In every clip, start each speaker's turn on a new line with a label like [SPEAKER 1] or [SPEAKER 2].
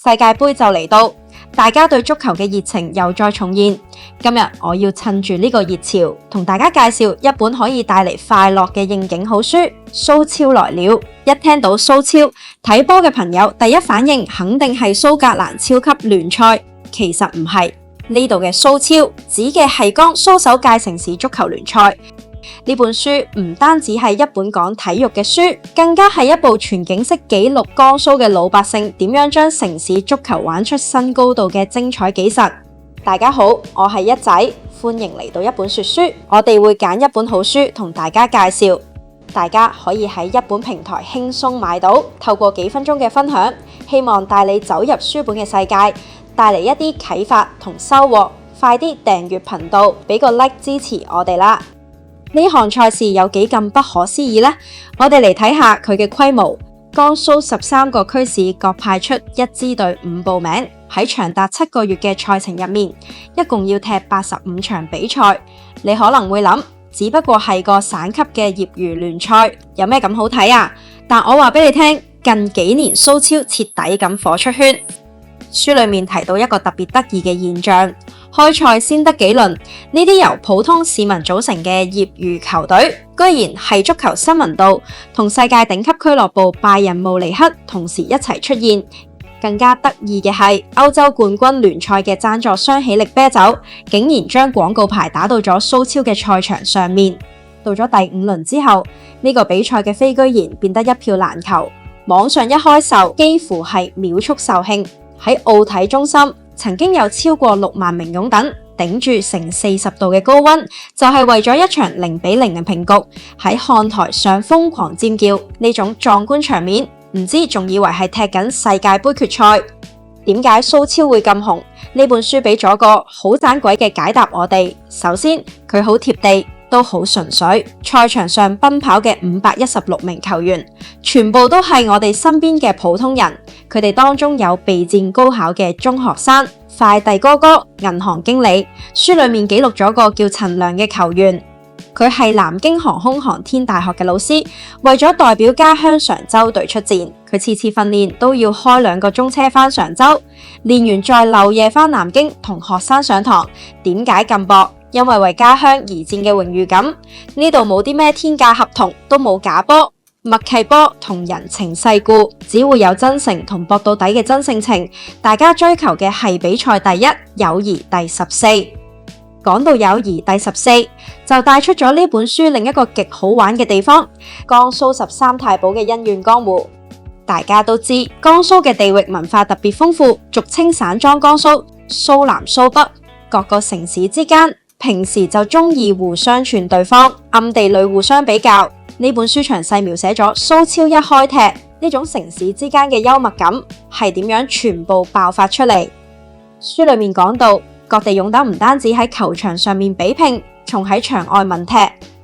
[SPEAKER 1] 世界盃就嚟到，大家對足球嘅熱情又再重現。今日我要趁住呢個熱潮，同大家介紹一本可以帶嚟快樂嘅應景好書《蘇超來了》。一聽到蘇超，睇波嘅朋友第一反應肯定係蘇格蘭超級聯賽，其實唔係。呢度嘅蘇超指嘅係江蘇首屆城市足球聯賽。呢本書唔單止係一本講體育嘅書，更加係一部全景式記錄江蘇嘅老百姓點樣將城市足球玩出新高度嘅精彩紀實。大家好，我係一仔，歡迎嚟到一本說書。我哋會揀一本好書同大家介紹，大家可以喺一本平台輕鬆買到。透過幾分鐘嘅分享，希望帶你走入書本嘅世界，帶嚟一啲啟發同收穫。快啲訂閱頻道，俾個 like 支持我哋啦！呢項賽事有幾咁不可思議呢？我哋嚟睇下佢嘅規模。江蘇13個區市各派出一支隊伍報名，喺長達7個月嘅賽程入面，一共要踢85場比賽。你可能會諗，只不過係個省級嘅業餘聯賽，有咩咁好睇啊？但我話俾你聽，近幾年蘇超徹底咁火出圈。書裏面提到一個特別得意嘅現象，開賽先得幾輪，呢啲由普通市民組成嘅業餘球隊，居然係足球新聞度同世界頂級俱樂部拜仁慕尼黑同時一齊出現。更加得意嘅係，歐洲冠軍聯賽嘅贊助商喜力啤酒，竟然將廣告牌打到咗蘇超嘅賽場上面。到咗第5輪之後，呢個比賽嘅飛居然變得一票難求，網上一開售幾乎係秒速售罄。喺奧體中心曾經有超過6萬名擁躉頂住成40度嘅高溫，就係為咗一場0-0嘅平局，喺看台上瘋狂尖叫。呢種壯觀場面，唔知仲以為係踢緊世界盃決賽。點解蘇超會咁紅？呢本書俾咗個好盞鬼嘅解答我哋。首先，佢好貼地，都好純粹。賽場上奔跑嘅516名球員，全部都係我哋身邊嘅普通人。佢哋當中有備戰高考嘅中學生、快遞哥哥、銀行經理。書裏面記錄咗個叫陳良嘅球員，佢係南京航空航天大學嘅老師，為咗代表家鄉常州隊出戰，佢次次訓練都要開2個鐘車返常州，練完再漏夜返南京同學生上堂。點解咁搏？因為為家鄉而戰嘅榮譽感。呢度冇啲咩天價合同，都冇假波、默契波同人情世故，只會有真誠同搏到底嘅真性情。大家追求嘅係比賽第一，友誼第14。講到友誼第14，就帶出咗呢本書另一個極好玩嘅地方，江蘇13太保嘅恩怨江湖。大家都知江蘇嘅地域文化特別豐富，俗稱散裝江蘇、蘇南蘇北，各個城市之間平時就中意互相串對方，暗地裏互相比較。呢本書詳細描寫咗蘇超一開踢呢種城市之間嘅幽默感係點樣全部爆發出嚟。書裏面講到，各地擁躉唔單止喺球場上面比拼，仲喺場外文踢，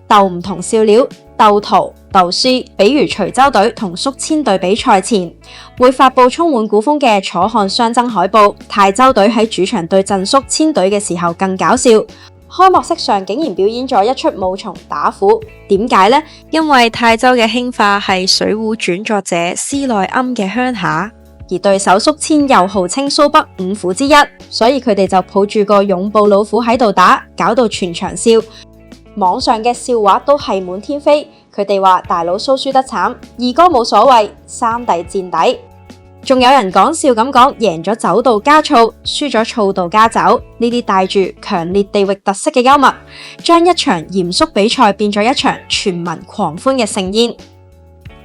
[SPEAKER 1] 鬥唔同笑料，鬥圖鬥詩。比如徐州隊同宿遷隊比賽前，會發佈充滿古風嘅楚漢相爭海報。泰州隊喺主場對陣宿遷隊嘅時候更搞笑。開幕式上竟然表演咗一出武松打虎，點解呢？因為泰州嘅興化係《水滸傳》作者施耐庵嘅鄉下，而對手宿遷又號稱蘇北5虎之一，所以佢哋就抱住個勇捕老虎喺度打，搞到全場笑。網上嘅笑話都係滿天飛，佢哋話大佬蘇輸得慘，二哥冇所謂，三弟墊底。仲有人講笑咁講，贏咗酒度加醋，輸咗醋度加酒。呢啲帶住強烈地域特色嘅幽默，將一場嚴肅比賽變咗一場全民狂歡嘅盛宴。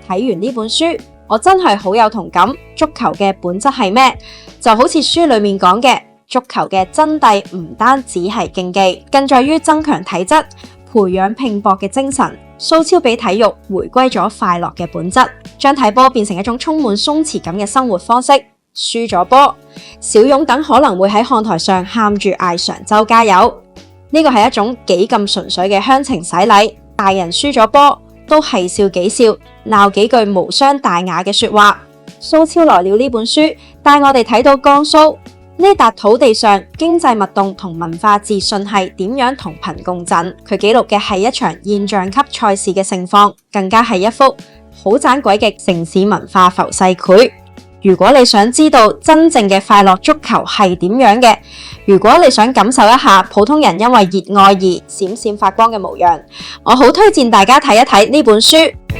[SPEAKER 1] 睇完呢本書，我真係好有同感。足球嘅本質係咩？就好似書裏面講嘅，足球嘅真諦唔單止係競技，更在於增強體質，培養拼搏嘅精神。蘇超俾體育回歸咗快樂嘅本質，將睇波變成一種充滿鬆弛感嘅生活方式。輸咗波，小擁躉可能會喺看台上喊住嗌常州加油。呢個係一種幾咁純粹嘅鄉情洗禮。大人輸咗波都係笑幾笑，鬧幾句無傷大雅嘅說話。蘇超來了呢本書帶我哋睇到江蘇呢笪土地上經濟脈動同文化自信係點樣同頻共振。佢記錄嘅係一場現象級賽事嘅盛況，更加係一幅好盞鬼嘅城市文化浮世繪。如果你想知道真正嘅快樂足球係點樣嘅，如果你想感受一下普通人因為熱愛而閃閃發光嘅模樣，我好推薦大家睇一睇呢本書。